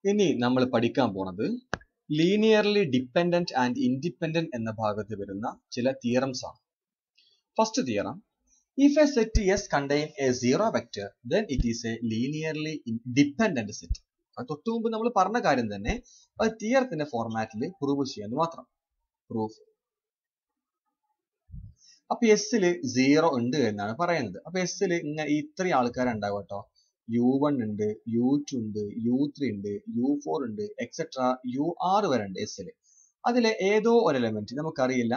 ഇനി നമ്മൾ പഠിക്കാൻ പോണത് ലീനിയർലി ഡിപ്പെൻഡന്റ് ആൻഡ് ഇൻഡിപെൻഡന്റ് എന്ന ഭാഗത്ത് വരുന്ന ചില തിയറംസ് ആണ്. First theorem, if a set S contain a zero vector, then it is a linearly dependent set. അത് തൊട്ടു മുമ്പ് നമ്മൾ പറഞ്ഞ കാര്യം തന്നെ അത് തിയറത്തിന്റെ ഫോർമാറ്റിൽ പ്രൂവ് ചെയ്യാന്ന് മാത്രം. പ്രൂഫ്. അപ്പൊ എസ്സില് 0 ഉണ്ട് എന്നാണ് പറയുന്നത്. അപ്പൊ എസ്സില് ഇങ്ങനെ ഇത്രയും ആൾക്കാരുണ്ടാവും കേട്ടോ. U1 ഉണ്ട്, U2 ഉണ്ട്, U3 ഉണ്ട്, U4 ഉണ്ട്, എക്സെട്ര UR വരെ ഉണ്ട് എസ്സില്. അതിലെ ഏതോ ഒരു എലമെന്റ് നമുക്കറിയില്ല.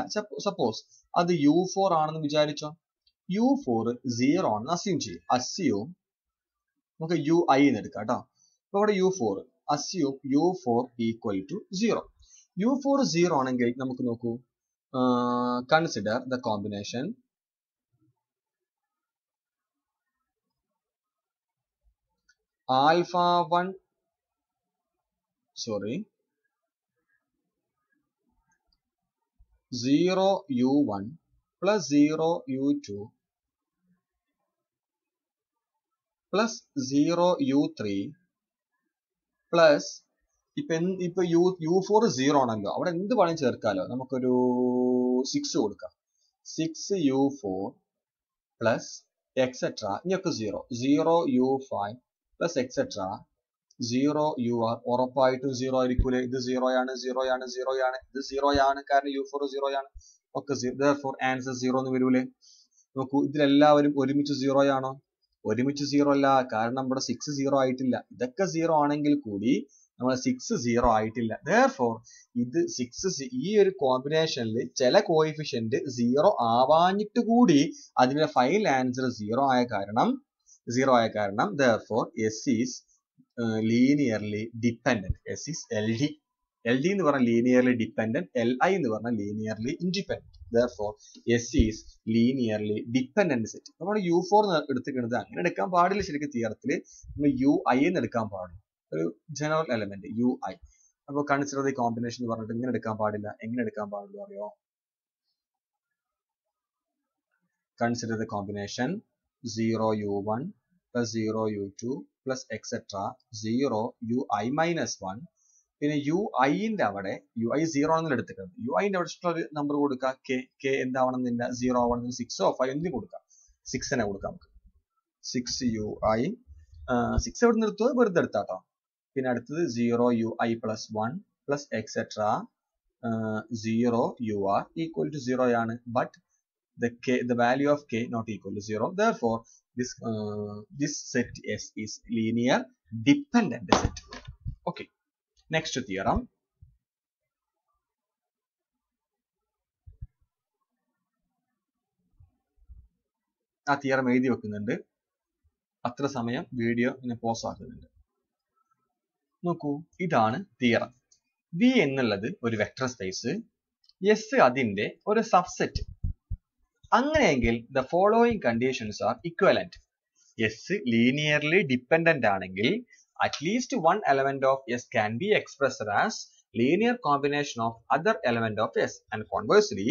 സപ്പോസ് അത് U4 ആണെന്ന് വിചാരിച്ചോ. U4 0 ആണെന്ന് അസ്യൂം ചെയ്യും. അസ്യൂം നമുക്ക് UI എന്ന് എടുക്കാം കേട്ടോ. അപ്പൊ ഇവിടെ U4 assume U4 equal to 0. U4 0 ആണെങ്കിൽ നമുക്ക് നോക്കൂ, consider the combination alpha 1 0 U1 plus 0 U2 plus 0 U3 plus ഇപ്പൊ U4 0 ആണല്ലോ. അവിടെ എന്ത് വേണം ചേർക്കാലോ. നമുക്കൊരു 6 കൊടുക്കാം. 6 U4 plus എക്സെട്ര ഇനിയൊക്കെ 0 U5 plus എക്സെട്ര 0 UR ഉറപ്പായിട്ടും 0 ആയിരിക്കൂലേ. ഇത് 0 ആണ്. ഇത് 0 ആണ്. കാരണം U4 0 ആണ്. ഒക്കെ 0. Therefore ആൻസർ 0 എന്ന് വരൂലേ. നോക്കൂ, ഇതിലെല്ലാവരും ഒരുമിച്ച് 0 ആണോ? ഒരുമിച്ച് 0 അല്ല. കാരണം നമ്മുടെ 6 0 ആയിട്ടില്ല. ഇതൊക്കെ 0 ആണെങ്കിൽ കൂടി നമ്മൾ 6 0 ആയിട്ടില്ല. Therefore ഇത് 6 ഈ ഒരു കോമ്പിനേഷനിൽ ചില കോഎഫിഷ്യന്റ് 0 ആവാഞ്ഞിട്ട് കൂടി അതിന്റെ ഫൈനൽ ആൻസർ 0 ആയ കാരണം therefore S is linearly dependent. S is LD. LD എന്ന് പറഞ്ഞാൽ linearly dependent, LI എന്ന് പറഞ്ഞാൽ linearly independent. Therefore S is linearly dependent set. നമ്മൾ U4 എടുത്തിരിക്കുന്നത് അങ്ങനെ എടുക്കാൻ പാടില്ല. ശരിക്കും തിയറത്തിൽ നമ്മൾ UI എന്ന് എടുക്കാൻ പാടില്ല. ഒരു ജനറൽ എലമെന്റ് UI. അപ്പോൾ കൺസിഡർ ദി കോമ്പിനേഷൻ എന്ന് പറഞ്ഞിട്ട് ഇങ്ങനെ എടുക്കാൻ പാടില്ല. എങ്ങനെ എടുക്കാൻ പാടുള്ളൂ അറിയോ? Consider the combination 0 U1 plus 0 U2 plus etc 0 UI minus 1. പിന്നെ UIന്റെ അവിടെ UI 0 ആണെന്ന് എടുത്തിട്ടുണ്ട്. UIന്റെ അവിടെ ഇഷ്ടമുള്ള ഒരു നമ്പർ കൊടുക്കുക. K എന്താവണമെന്നില്ല. 0 ആവണമെന്നില്ല. 6 ഓ 5 എന്തും കൊടുക്കാം. 6 തന്നെ കൊടുക്കാം നമുക്ക്. 6 UI 6 എവിടെ നിർത്തുക? വെറുതെ എടുത്താട്ടോ. പിന്നെ അടുത്തത് 0 UI plus 1 plus etc 0 UR equal to 0 ആണ്. But the value of K not equal to 0. Therefore this set S is linear dependent set. Okay. Next theorem. ആ തിയറം എഴുതി വെക്കുന്നുണ്ട്. അത്ര സമയം വീഡിയോ ഇങ്ങനെ പോസ് ആക്കുന്നുണ്ട്. നോക്കൂ, ഇതാണ് തിയറം. V എന്നുള്ളത് ഒരു വെക്ടർ സ്പേസ്, S അതിന്റെ ഒരു സബ്സെറ്റ്. അങ്ങനെയെങ്കിൽ the following conditions are equivalent. S linearly dependent ആണെങ്കിൽ at least one element of S can be expressed as linear combination of other element of S, and conversely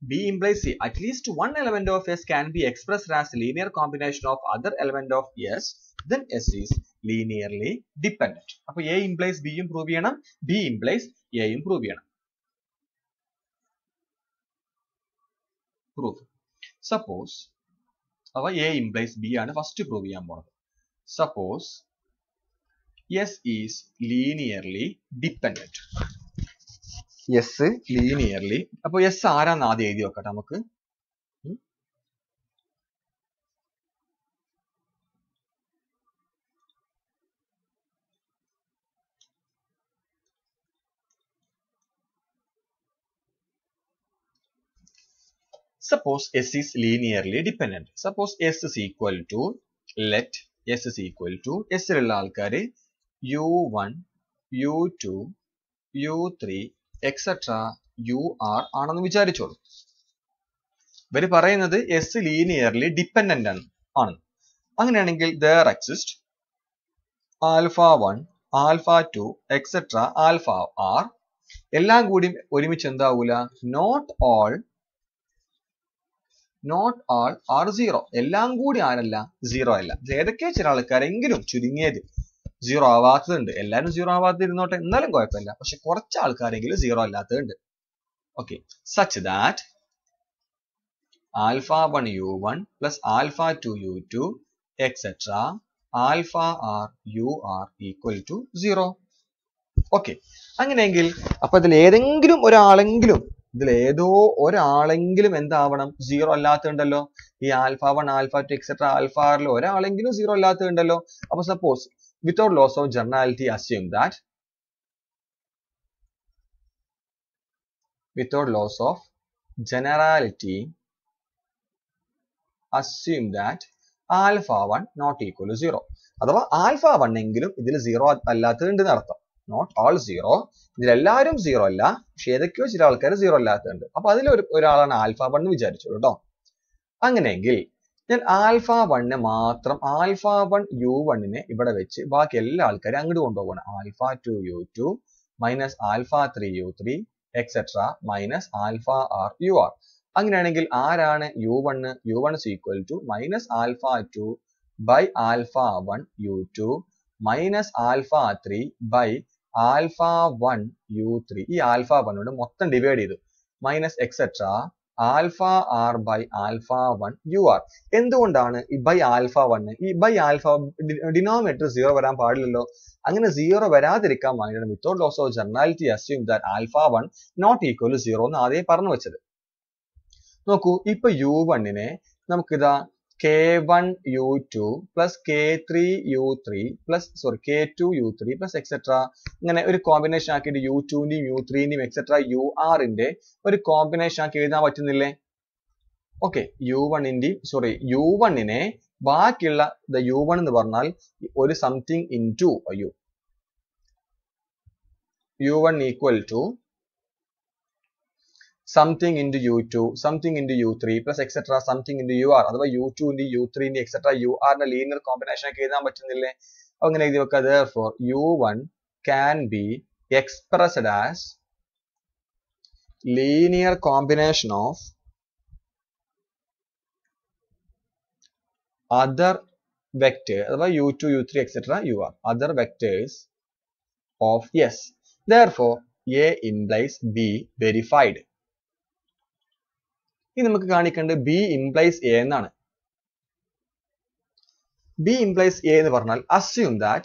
B implies C. At least one element of S can be expressed as linear combination of other element of S, then S is linearly dependent. അപ്പോൾ A implies B യും prove ചെയ്യണം, B implies A യും prove ചെയ്യണം. Proof. Suppose അവ A implies B ആണ് first prove ചെയ്യാൻ പോണത്. Suppose S is linearly dependent. S linearly. അപ്പോൾ S ആരാന്ന് ആദ്യം എഴുതി വെക്കട്ടെ നമുക്ക്. Suppose S is linearly dependent. Suppose S is equal to, let S is equal to, S ലുള്ള ആൾക്കാര് U1, U2, U3, etc. UR ആണെന്ന് വിചാരിച്ചോളൂ. ഇവര് പറയുന്നത് S linearly dependent ആണ്. അങ്ങനെയാണെങ്കിൽ there exist alpha 1, alpha 2, etc. alpha R. എല്ലാം കൂടി ഒരുമിച്ച് എന്താവൂല? Not all are 0. എല്ലാം കൂടി ആരല്ല? 0 അല്ല. ഏതൊക്കെ ചില ആൾക്കാരെങ്കിലും ചുരുങ്ങിയത് സീറോ ആവാത്തതുണ്ട്. എല്ലാവരും സീറോ ആവാതിരുന്നോട്ടെ, എന്നാലും കുഴപ്പമില്ല. പക്ഷെ കുറച്ച് ആൾക്കാരെങ്കിലും സീറോ അല്ലാത്തതുണ്ട്. Okay, such that alpha 1 u1 plus alpha 2 u2 etc. alpha r u r equal to 0. Okay, അങ്ങനെയെങ്കിൽ അപ്പൊ ഇതിലേതോ ഒരാളെങ്കിലും എന്താവണം? സീറോ അല്ലാത്തതുണ്ടല്ലോ. ഈ ആൽഫ 1 ആൽഫ 2 എക്സെട്ര ആൽഫ ആറിൽ ഒരാളെങ്കിലും സീറോ അല്ലാത്തതുണ്ടല്ലോ. അപ്പൊ suppose without loss of generality assume that assume that alpha 1 not equal to 0. അഥവാ alpha 1 എങ്കിലും ഇതിൽ സീറോ അല്ലാത്തതുണ്ട് എന്നർത്ഥം. നോട്ട് ഓൾ സീറോ, ഇതിലെല്ലാവരും സീറോ അല്ല, പക്ഷെ ഏതൊക്കെയോ ചില ആൾക്കാർ സീറോ അല്ലാത്തതുണ്ട്. അപ്പൊ അതിൽ ഒരാളാണ് ആൽഫ 1 എന്ന് വിചാരിച്ചോളൂ കേട്ടോ. അങ്ങനെയെങ്കിൽ ഞാൻ ആൽഫ 1 മാത്രം, ആൽഫ 1 u1 ഇവിടെ വെച്ച് ബാക്കി എല്ലാ ആൾക്കാരും അങ്ങോട്ട് കൊണ്ടുപോകണം. Alpha 2 u2 minus alpha 3 u3 etcetera minus alpha r u r. അങ്ങനെയാണെങ്കിൽ ആരാണ് u1? u1 is equal to minus alpha 2 by alpha 1 u2 minus alpha 3 by alpha 1 u3. ഈ ആൽഫ 1 കൊണ്ട് മൊത്തം ഡിവൈഡ് ചെയ്തു. Minus etcetera alpha R by alpha 1 U R. എന്തുകൊണ്ടാണ് ഈ by alpha 1? ഈ by alpha denominator zero വരാൻ പാടില്ലല്ലോ. അങ്ങനെ സീറോ വരാതിരിക്കാൻ വേണ്ടിയാണ് without loss of generality assume that alpha 1 not equal to zero എന്ന് ആദ്യം പറഞ്ഞു വെച്ചത്. നോക്കൂ, ഇപ്പൊ u1 നമുക്കിതാ k1 u2 plus k3 u3 plus k2 u3 plus etcetera ഇങ്ങനെ ഒരു കോമ്പിനേഷൻ ആക്കിയിട്ട് u2ന്റെയും u3ന്റെയും എക്സെട്ര ur-ന്റെ ഒരു കോമ്പിനേഷൻ ആക്കി എഴുതാൻ പറ്റുന്നില്ലേ? ഓക്കെ, u1നെ ബാക്കിയുള്ള u1 എന്ന് പറഞ്ഞാൽ ഒരു something into u1 equal to something into u2, something into u3 plus etc. something into ur. അഥവാ u2 ന്റെ u3 ന്റെ etc. ur ന്റെ ലീനിയർ കോമ്പിനേഷൻ ഒക്കെ എഴുതാൻ പറ്റുന്നില്ലേ? അങ്ങനെ എഴുതി വെക്കുക. Therefore u1 can be expressed as linear combination of other vectors, അഥവാ u2 u3 etc. ur, other vectors of S. Therefore A implies B verified. ഇനി നമുക്ക് കാണിക്കേണ്ടത് B implies A എന്നാണ്. B implies A എന്ന് പറഞ്ഞാൽ assume that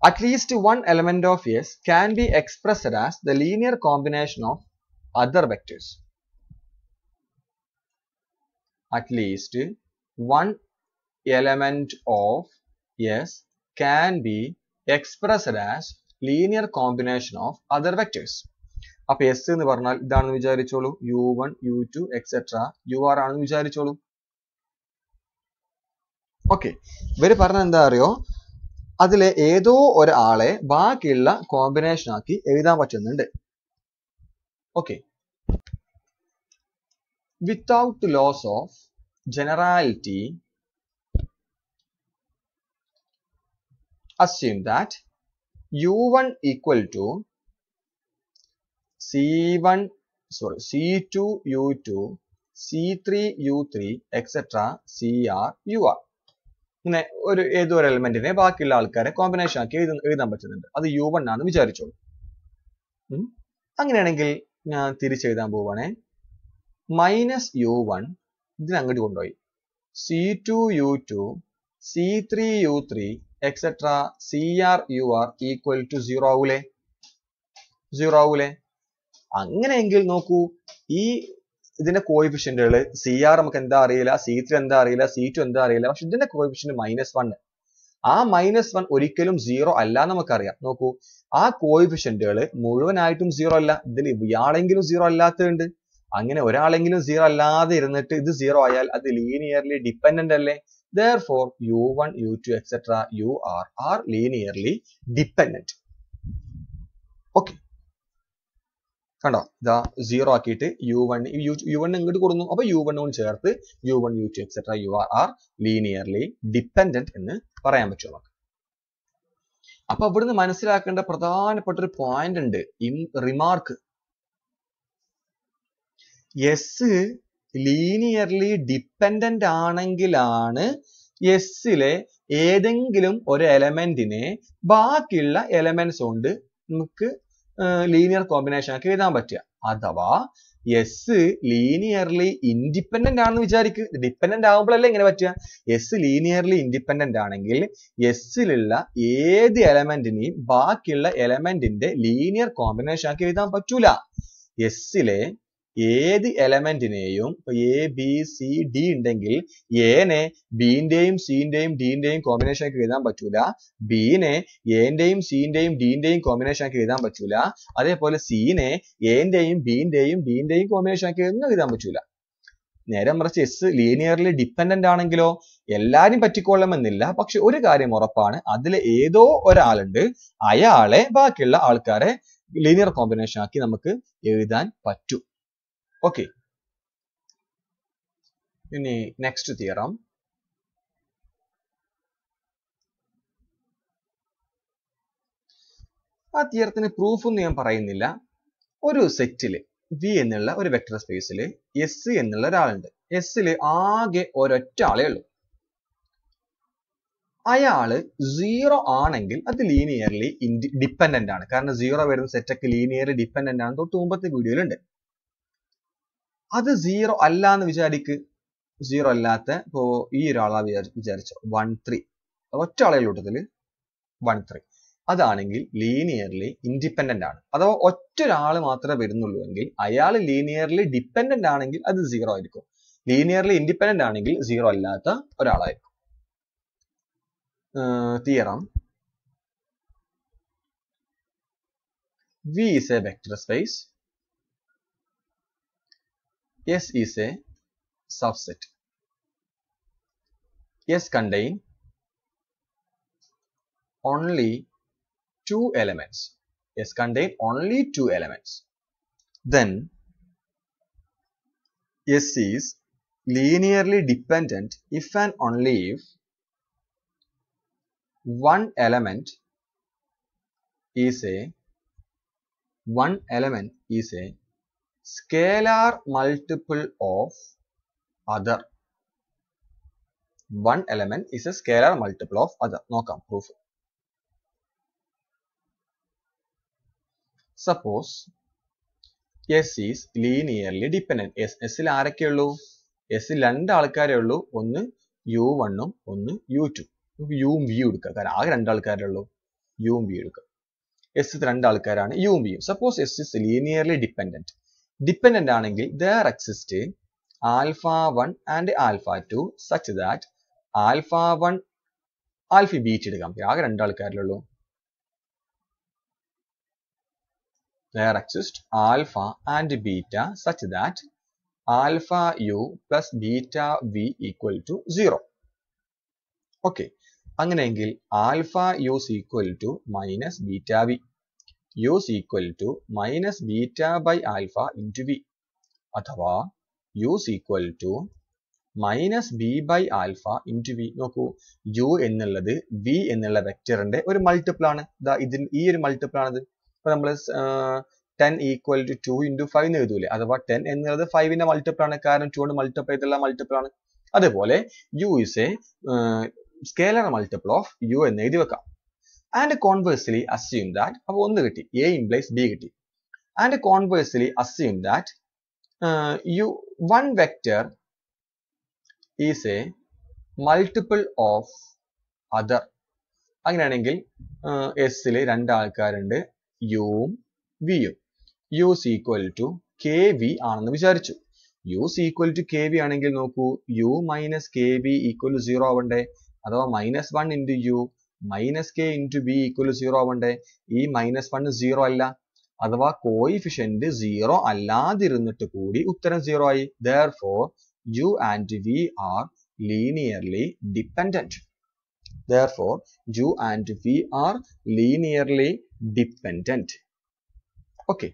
at least one element of S can be expressed as the linear combination of other vectors. At least one element of S can be expressed as linear combination of other vectors. അപ്പൊ S എന്ന് പറഞ്ഞാൽ ഇതാണെന്ന് വിചാരിച്ചോളൂ. u1 u2 etcetera ur ആണെന്ന് വിചാരിച്ചോളൂ. Okay, ഇവര് പറഞ്ഞ എന്താ അറിയോ, അതിലെ ഏതോ ഒരാളെ ബാക്കിയുള്ള കോമ്പിനേഷൻ ആക്കി എഴുതാൻ പറ്റുന്നുണ്ട്. Okay, without loss of generality assume that u1 equal to C2 u2 C3 u3 etc. CR ur. ഇങ്ങനെ ഏതോ ഒരു എലിമെന്റിനെ ബാക്കിയുള്ള ആൾക്കാരെ കോമ്പിനേഷൻ ആക്കി എഴുതാൻ പറ്റുന്നുണ്ട്. അത് u1 ആണെന്ന് വിചാരിച്ചോളൂ. അങ്ങനെയാണെങ്കിൽ ഞാൻ തിരിച്ചെഴുതാൻ പോവാണേ. മൈനസ് u1 ഇതിനെ അങ്ങോട്ട് കൊണ്ടുപോയി C2 u2 C3 u3 etc. CR ur equal to 0 ആവൂലേ? 0 ആവൂലേ? അങ്ങനെയെങ്കിൽ നോക്കൂ, ഈ ഇതിന്റെ കോഎഫിഷ്യന്റുകൾ CR നമുക്ക് എന്താ അറിയില്ല, C3 എന്താ അറിയില്ല, C2 എന്താ അറിയില്ല. പക്ഷെ ഇതിന്റെ കോഎഫിഷ്യന്റ് -1. ആ -1 ഒരിക്കലും 0 അല്ല നമുക്കറിയാം. നോക്കൂ, ആ കോഎഫിഷ്യന്റുകൾ മുഴുവനായിട്ടും 0 അല്ല. ഇതിൽ ഇയാളെങ്കിലും 0 അല്ലാത്തതുണ്ട്. അങ്ങനെ ഒരാളെങ്കിലും 0 അല്ലാതെ ഇരുന്നിട്ട് ഇത് 0 ആയാൽ അത് ലീനിയർലി ഡിപ്പെൻഡന്റ് അല്ലേ? Therefore u1 u2 etc. ur are linearly dependent. Okay, കണ്ടോ, ഇതാ 0 ആക്കിയിട്ട് u1 ഇങ്ങോട്ട് കൊടുക്കുന്നു. അപ്പൊ u1 കൊണ്ട് ചേർത്ത് u1 u2 etc. ur are linearly dependent എന്ന് പറയാൻ പറ്റും നമുക്ക്. അപ്പൊ ഇവിടുന്ന് മനസ്സിലാക്കേണ്ട പ്രധാനപ്പെട്ട ഒരു പോയിന്റ് ഉണ്ട്, റിമാർക്ക്. S ലീനിയർലി ഡിപ്പെൻഡന്റ് ആണെങ്കിലാണ് എസ്സിലെ ഏതെങ്കിലും ഒരു എലമെന്റിനെ ബാക്കിയുള്ള എലമെന്റ്സ് കൊണ്ട് നമുക്ക് ലീനിയർ കോമ്പിനേഷൻ ആക്കി എഴുതാൻ പറ്റുക. അഥവാ എസ് ലീനിയർലി ഇൻഡിപെൻഡന്റ് ആണെന്ന് വിചാരിക്കുക. ഡിപെൻഡന്റ് ആകുമ്പോഴല്ലേ ഇങ്ങനെ പറ്റുക. എസ് ലീനിയർലി ഇൻഡിപെൻഡന്റ് ആണെങ്കിൽ എസ്സിലുള്ള ഏത് എലമെന്റിനെയും ബാക്കിയുള്ള എലമെന്റിന്റെ ലീനിയർ കോമ്പിനേഷൻ ആക്കി എഴുതാൻ പറ്റൂല. എസ്സിലെ ഏത് എലമെന്റിനെയും ഇപ്പൊ എ ബി സി ഡി ഉണ്ടെങ്കിൽ എനെ ബിന്റെയും സിന്റെയും ഡിന്റെയും കോമ്പിനേഷൻ ആക്കി എഴുതാൻ പറ്റൂല. ബിനെ എന്റെയും സിന്റെയും ഡിന്റെയും കോമ്പിനേഷൻ ആക്കി എഴുതാൻ പറ്റൂല. അതേപോലെ സിനെ എന്റെയും ബിന്റെയും ഡിന്റെയും കോമ്പിനേഷൻ ആക്കി എഴുതാൻ പറ്റൂല. നേരെ മറിച്ച് എസ് ലീനിയർലി ഡിപെൻഡന്റ് ആണെങ്കിലോ എല്ലാരും പറ്റിക്കൊള്ളണമെന്നില്ല. പക്ഷെ ഒരു കാര്യം ഉറപ്പാണ്, അതിലെ ഏതോ ഒരാളുണ്ട്, അയാളെ ബാക്കിയുള്ള ആൾക്കാരെ ലീനിയർ കോമ്പിനേഷൻ ആക്കി നമുക്ക് എഴുതാൻ പറ്റും. ഓക്കെ, ഇനി നെക്സ്റ്റ് തിയറം. ആ തിയറത്തിന് പ്രൂഫ് ഒന്നും ഞാൻ പറയുന്നില്ല. ഒരു സെറ്റില് വി എന്നുള്ള ഒരു വെക്ടർ സ്പേസിൽ എസ് എന്നുള്ള ഒരാളുണ്ട്. എസ്സില് ആകെ ഒരൊറ്റ ആളേ ഉള്ളൂ. അയാള് 0 ആണെങ്കിൽ അത് ലീനിയർലി ഡിപെൻഡന്റ് ആണ്. കാരണം 0 വരുന്ന സെറ്റൊക്കെ ലീനിയർലി ഡിപെൻഡന്റ് ആണ്. തൊട്ട് മുമ്പത്തെ വീഡിയോയിലുണ്ട്. അത് 0 അല്ല എന്ന് വിചാരിക്ക്. 0 അല്ലാത്ത ഇപ്പോ ഈ ഒരാളാ വിചാരിച്ചോ 1 3 ഒറ്റ ആളെ കൂട്ടത്തില് 1 3 അതാണെങ്കിൽ ലീനിയർലി ഇൻഡിപെൻഡന്റ് ആണ്. അഥവാ ഒറ്റ ഒരാൾ മാത്രമേ വരുന്നുള്ളൂ എങ്കിൽ അയാൾ ലീനിയർലി ഡിപെൻഡന്റ് ആണെങ്കിൽ അത് 0 ആയിരിക്കും. ലീനിയർലി ഇൻഡിപെൻഡന്റ് ആണെങ്കിൽ 0 അല്ലാത്ത ഒരാളായിരിക്കും. Theorem. V is a vector space. S is a subset. S contain only 2 elements. S contain only 2 elements. Then S is linearly dependent if and only if one element is a scalar multiple of other. One element is a scalar multiple of other. നോക്കാം proof. Suppose S is linearly dependent. S ൽ ആരൊക്കെ ഉള്ളൂ? S ൽ രണ്ട് ആൾക്കാരേ ഉള്ളൂ. ഒന്ന് U1 ഉം ഒന്ന് U2. നമുക്ക് U ഉം V എടുക്കാം. കാരണം ആകെ രണ്ട് ആൾക്കാരേ ഉള്ളൂ. U ഉം V എടുക്കാം. S രണ്ട് ആൾക്കാരാണ് U ഉം V ഉം. Suppose S is linearly dependent. Dependent ആണെങ്കിൽ there exist alpha 1 and alpha 2 such that alpha 1 alpha beat എടുക്കാം. ആകെ രണ്ട് ആൾക്കാരേ ഉള്ളൂ. There exist alpha and beta such that alpha u plus beta v equal to 0. Okay. അങ്ങനെയെങ്കിൽ alpha u is equal to minus beta v. U is equal to minus beta by alpha into v. അഥവാ u is equal to minus b by alpha into v. നോക്കൂ, u എന്നുള്ളത് v എന്നുള്ള വെക്ടറിന്റെ ഒരു multiple ആണ്. ഈ ഒരു multiple ആണിത്. ഇപ്പൊ നമ്മൾ 10 equal to 2 into 5 എന്ന് എഴുതൂലേ? അഥവാ 10 എന്നുള്ളത് 5ന്റെ മൾട്ടിപ്പിൾ ആണ്. കാരണം 2 കൊണ്ട് മൾട്ടിപ്ലൈ ചെയ്തുള്ള മൾട്ടിപ്പിൾ ആണ്. അതേപോലെ u is a scalar multiple of u എന്ന് എഴുതി വെക്കാം. And conversely assume that, അപ്പൊ ഒന്ന് കിട്ടി, a implies b കിട്ടി. And conversely assume that one vector is a multiple of other. അങ്ങനെയാണെങ്കിൽ S ൽ രണ്ട് ആൾക്കാരുണ്ട്, u ഉം v ഉം. u is equal to kv ആണെന്ന് വിചാരിച്ചു. u is equal to kv ആണെങ്കിൽ നോക്കൂ, u minus kv equal to 0 ആവണ്ടേ? അഥവാ minus 1 into u minus k into v equal to 0 ആവണ്ടേ? ഈ minus 1 0 അല്ല. അഥവാ കോയിഫിഷ്യന്റ് 0 അല്ലാതിരുന്നിട്ട് കൂടി ഉത്തരം 0 ആയി. Therefore, u and v are linearly dependent. Therefore, u and v are linearly dependent. Okay.